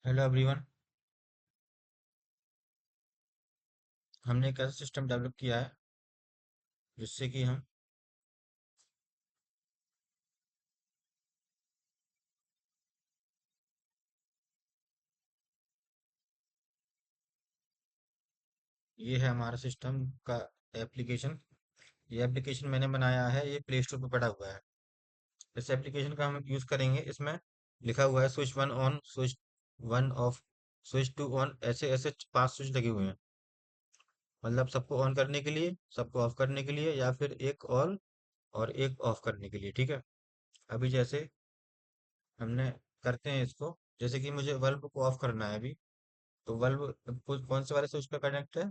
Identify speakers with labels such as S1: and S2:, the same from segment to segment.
S1: Hello everyone. हमने एक ऐसा सिस्टम डेवलप किया है जिससे कि हम ये है हमारा सिस्टम का एप्लीकेशन। ये एप्लीकेशन मैंने बनाया है, ये प्ले स्टोर पर पड़ा हुआ है। इस एप्लीकेशन का हम यूज़ करेंगे। इसमें लिखा हुआ है switch one on, switch one off, switch two on, ऐसे ऐसे 5 स्विच लगे हुए हैं। मतलब सबको ऑन करने के लिए, सबको ऑफ करने के लिए, या फिर एक ऑन और एक ऑफ करने के लिए। ठीक है। अभी जैसे हमने करते हैं इसको, जैसे कि मुझे बल्ब को ऑफ करना है अभी। तो बल्ब कौन से वाले स्विच पे कनेक्ट है?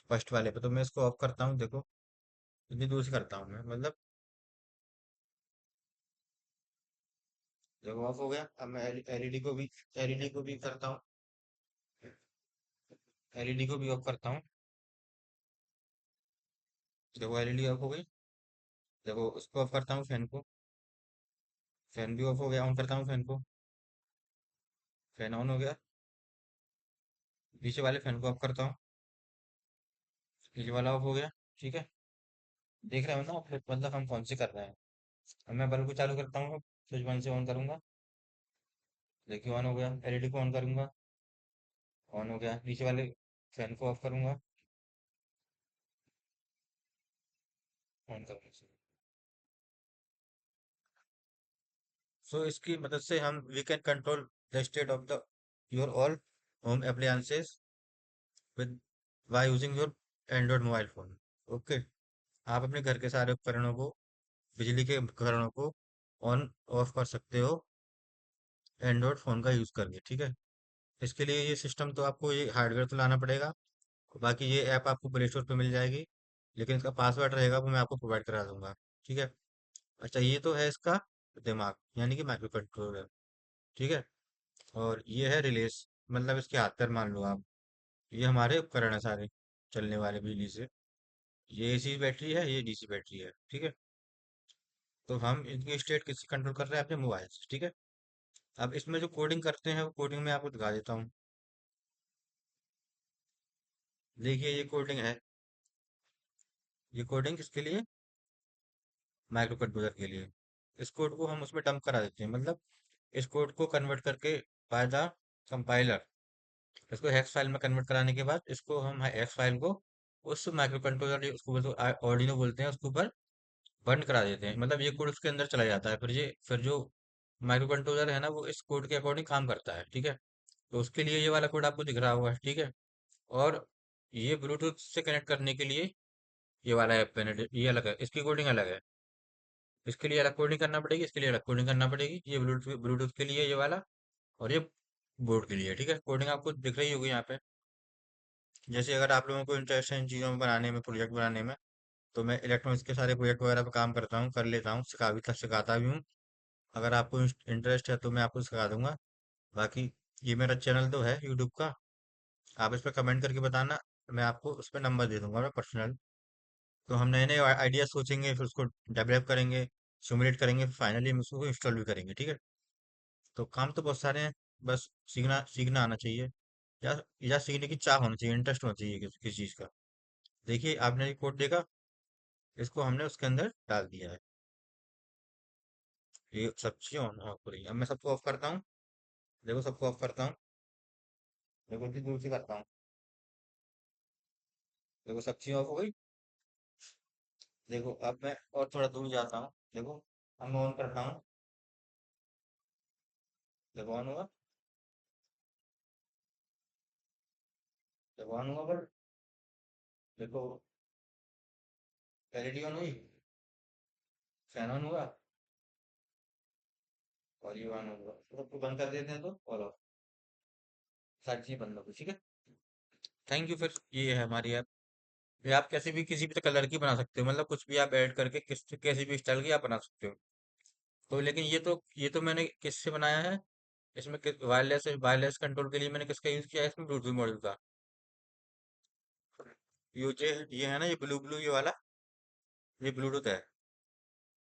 S1: फर्स्ट वाले पे। तो मैं इसको ऑफ करता हूँ, देखो इतनी दूर से करता हूँ मैं, मतलब देखो ऑफ हो गया। अब मैं एलईडी को भी करता हूँ, एलईडी को भी ऑफ करता हूँ। देखो एलईडी ऑफ हो गई। देखो उसको ऑफ करता हूँ, फैन को, फैन भी ऑफ हो गया। ऑन करता हूँ फैन को, फैन ऑन हो गया। पीछे वाले फैन को ऑफ करता हूँ, पीछे वाला ऑफ हो गया। ठीक है। देख रहे हो ना आप, मतलब हम कौन से कर रहे हैं। अब मैं बल्ब को चालू करता हूँ, स्विच वन से ऑन करूंगा। देखिए ऑन हो गया। एलईडी को ऑन करूंगा, ऑन हो गया। नीचे वाले फैन को ऑफ करूंगा, ऑन करूंगा। सो इसकी मदद से हम we can control the state of the your all home appliances with by using your Android mobile phone. Okay. आप अपने घर के सारे उपकरणों को, बिजली के उपकरणों को ऑन ऑफ कर सकते हो एंड्रॉयड फ़ोन का यूज़ करके। ठीक है। इसके लिए ये सिस्टम तो आपको, ये हार्डवेयर तो लाना पड़ेगा। बाकी ये ऐप आपको प्ले स्टोर पे मिल जाएगी, लेकिन इसका पासवर्ड रहेगा वो मैं आपको प्रोवाइड करा दूंगा। ठीक है। अच्छा, ये तो है इसका दिमाग, यानी कि माइक्रो कंट्रोलर। ठीक है। और ये है रिलेस, मतलब इसके हाथ पैर मान लो आप। ये हमारे उपकरण है सारे, चलने वाले बिजली से। ये एसी बैटरी है, ये डीसी बैटरी है। ठीक है। तो हम इनकी स्टेट किससे कंट्रोल कर रहे हैं? अपने मोबाइल से। ठीक है। अब इसमें जो कोडिंग करते हैं वो कोडिंग मैं आपको दिखा देता हूँ। देखिए ये कोडिंग है। ये कोडिंग किसके लिए? माइक्रो कंट्रोलर के लिए। इस कोड को हम उसमें डंप करा देते हैं, मतलब इस कोड को कन्वर्ट करके बाय द कंपाइलर, इसको हेक्स फाइल में कन्वर्ट कराने के बाद इसको हम हेक्स फाइल को उस माइक्रो कंट्रोलर, उसको ऑर्डिनो बोलते हैं, उसके ऊपर बंद करा देते हैं। मतलब ये कोड उसके अंदर चला जाता है, फिर जो माइक्रो कंट्रोलर है ना, वो इस कोड के अकॉर्डिंग काम करता है। ठीक है। तो उसके लिए ये वाला कोड आपको दिख रहा होगा। ठीक है। और ये ब्लूटूथ से कनेक्ट करने के लिए ये वाला ऐप ये अलग है, इसकी कोडिंग अलग है। इसके लिए अलग कोडिंग करना पड़ेगी, इसके लिए अलग कोडिंग करना पड़ेगी। ये ब्लूटूथ ब्लूटूथ के लिए ये वाला, और ये बोर्ड के लिए। ठीक है। कोडिंग आपको दिख रही होगी यहाँ पे। जैसे अगर आप लोगों को इंटरेस्ट है इन चीज़ों में बनाने में, प्रोजेक्ट बनाने में, तो मैं इलेक्ट्रॉनिक्स के सारे प्रोजेक्ट वगैरह पे काम करता हूँ, कर लेता हूँ, सिखाता भी हूँ। अगर आपको इंटरेस्ट है तो मैं आपको सिखा दूंगा। बाकी ये मेरा चैनल तो है यूट्यूब का, आप इस पर कमेंट करके बताना, मैं आपको उस पर नंबर दे दूंगा मैं, पर्सनल। तो हम नए नए आइडिया सोचेंगे, फिर उसको डेवलप करेंगे, सिमुलेट करेंगे, फाइनली हम उसको इंस्टॉल भी करेंगे। ठीक है। तो काम तो बहुत सारे हैं, बस सीखना सीखना आना चाहिए, या सीखने की चाह होनी चाहिए, इंटरेस्ट होना चाहिए किसी चीज़ का। देखिए आपने ये कोड देखा, इसको हमने उसके अंदर डाल दिया है। ये सब चीज़ें ऑन ऑफ हो रही है। अब मैं सबको ऑफ करता हूँ। देखो सबको ऑफ करता हूँ। देखो इतनी दूर से करता हूँ। देखो सब चीज़ ऑफ हो गई। देखो अब मैं और थोड़ा दूर जाता हूँ। देखो अब मैं ऑन करता हूँ। देखो ऑन हुआ। देखो ऑन हुआ, पर देखो एलईडी ऑन हुई, फैन ऑन हुआ, और ये ऑन हुआ। तो सबको बंद कर देते हैं, तो ऑल ऑफ, सारी चीज़ें बंद हो गई। ठीक है। Thank you. फिर ये है हमारी ऐप। ये आप कैसे भी किसी भी कलर की बना सकते हो, मतलब कुछ भी आप ऐड करके कैसी भी स्टाइल की आप बना सकते हो। तो लेकिन ये तो मैंने किससे बनाया है? इसमें वायरलेस वायरलेस कंट्रोल के लिए मैंने किसका यूज किया है? इसमें ब्लूटूथ मॉड्यूल का। ये है ना, ये ब्लू ब्लू ये वाला, ये ब्लूटूथ है,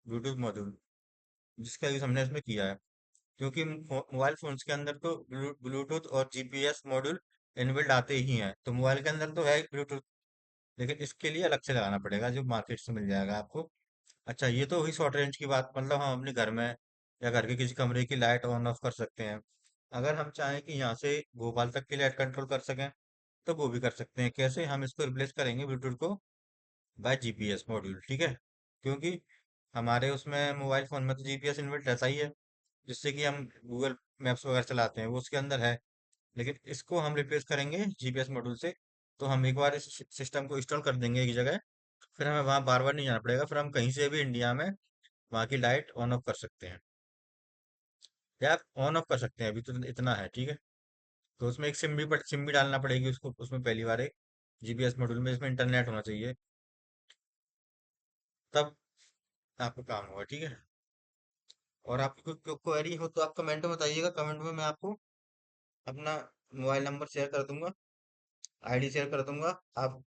S1: ब्लूटूथ मॉड्यूल, जिसका यूज हमने इसमें किया है। क्योंकि मोबाइल फोन्स के अंदर तो ब्लूटूथ और जीपीएस मॉड्यूल इनबिल्ट आते ही हैं, तो मोबाइल के अंदर तो है ब्लूटूथ, लेकिन इसके लिए अलग से लगाना पड़ेगा जो मार्केट से मिल जाएगा आपको। अच्छा, ये तो हुई शॉर्ट रेंज की बात, मतलब हम अपने घर में या घर के किसी कमरे की लाइट ऑन ऑफ कर सकते हैं। अगर हम चाहें कि यहाँ से भोपाल तक की लाइट कंट्रोल कर सकें, तो वो भी कर सकते हैं। कैसे? हम इसको रिप्लेस करेंगे ब्लूटूथ को बाय जीपीएस मॉड्यूल, ठीक है। क्योंकि हमारे उसमें मोबाइल फोन में तो जीपीएस इनबिल्ट रहता ही है, जिससे कि हम गूगल मैप्स वगैरह चलाते हैं, वो उसके अंदर है। लेकिन इसको हम रिप्लेस करेंगे जीपीएस मॉड्यूल से। तो हम एक बार इस सिस्टम को इंस्टॉल कर देंगे एक जगह, फिर हमें वहां बार बार नहीं जाना पड़ेगा, फिर हम कहीं से भी इंडिया में वहां की लाइट ऑन ऑफ कर सकते हैं, या ऑन ऑफ कर सकते हैं। अभी तो इतना है, ठीक है। तो उसमें एक सिम भी डालना पड़ेगी उसको, उसमें पहली बार एक जीपीएस मॉड्यूल में इसमें इंटरनेट होना चाहिए, तब आपका काम होगा, ठीक है। और आपको कोई क्वेरी हो तो आप कमेंट में बताइएगा, कमेंट में मैं आपको अपना मोबाइल नंबर शेयर कर दूंगा, आईडी शेयर कर दूंगा। आप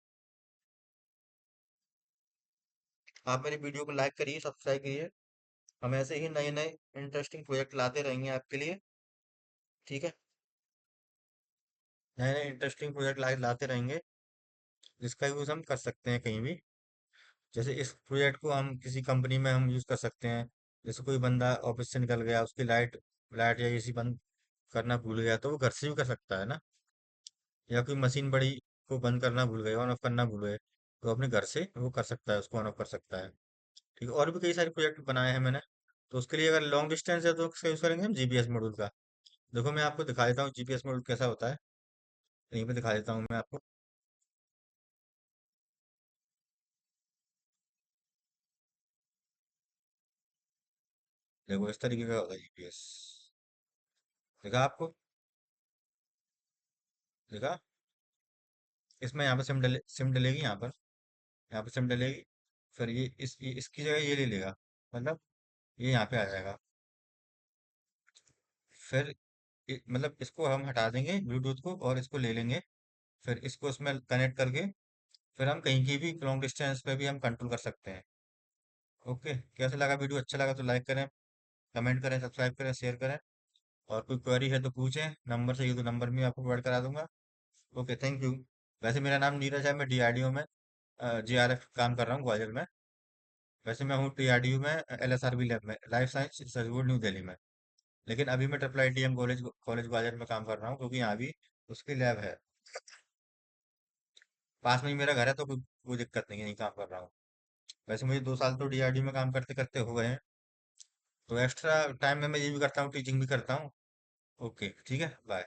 S1: मेरी वीडियो को लाइक करिए, सब्सक्राइब करिए। हम ऐसे ही नए नए इंटरेस्टिंग प्रोजेक्ट लाते रहेंगे आपके लिए, ठीक है। नए नए इंटरेस्टिंग प्रोजेक्ट लाते रहेंगे, जिसका यूज हम कर सकते हैं कहीं भी। जैसे इस प्रोजेक्ट को हम किसी कंपनी में हम यूज कर सकते हैं। जैसे कोई बंदा ऑफिस से निकल गया, उसकी लाइट लाइट या एसी बंद करना भूल गया, तो वो घर से भी कर सकता है ना। या कोई मशीन बड़ी को बंद करना भूल गए, ऑन ऑफ करना भूल गए, तो अपने घर से वो कर सकता है, उसको ऑन ऑफ कर सकता है। ठीक है, और भी कई सारे प्रोजेक्ट बनाए हैं मैंने। तो उसके लिए अगर लॉन्ग डिस्टेंस है तो उसका यूज करेंगे हम जीपीएस मॉड्यूल का। देखो मैं आपको दिखा देता हूँ जीपीएस मॉड्यूल कैसा होता है, यहीं पे दिखा देता हूँ मैं आपको। देखो इस तरीके का होता है जीपीएस, देखा आपको? देखा? इसमें यहाँ पे सिम डलेगी यहाँ पर, यहाँ पे सिम डलेगी। फिर इसकी जगह ये ले लेगा, मतलब ये यहाँ पे आ जाएगा। फिर मतलब इसको हम हटा देंगे ब्लूटूथ को और इसको ले लेंगे। फिर इसको इसमें कनेक्ट करके फिर हम कहीं की भी लॉन्ग डिस्टेंस पे भी हम कंट्रोल कर सकते हैं। ओके, कैसे लगा वीडियो? अच्छा लगा तो लाइक करें, कमेंट करें, सब्सक्राइब करें, शेयर करें। और कोई क्वेरी है तो पूछें, नंबर चाहिए तो नंबर भी आपको प्रोवाइड करा दूंगा। Okay, thank you. वैसे मेरा नाम नीरज है, मैं डीआरडीओ में जीआरएफ काम कर रहा हूँ ग्वालियर में। वैसे मैं हूँ डीआरडीओ में एलएसआरबी लैब में, life science institute new Delhi में। लेकिन अभी मैं triple ITM college college Gwalior में काम कर रहा हूँ, क्योंकि यहाँ भी उसकी लैब है। पास में ही मेरा घर है, तो कोई दिक्कत नहीं है, नहीं काम कर रहा हूँ। वैसे मुझे 2 साल तो डीआरडीओ में काम करते करते हो गए हैं। तो एक्स्ट्रा टाइम में मैं ये भी करता हूँ, टीचिंग भी करता हूँ। ओके, ठीक है, बाय।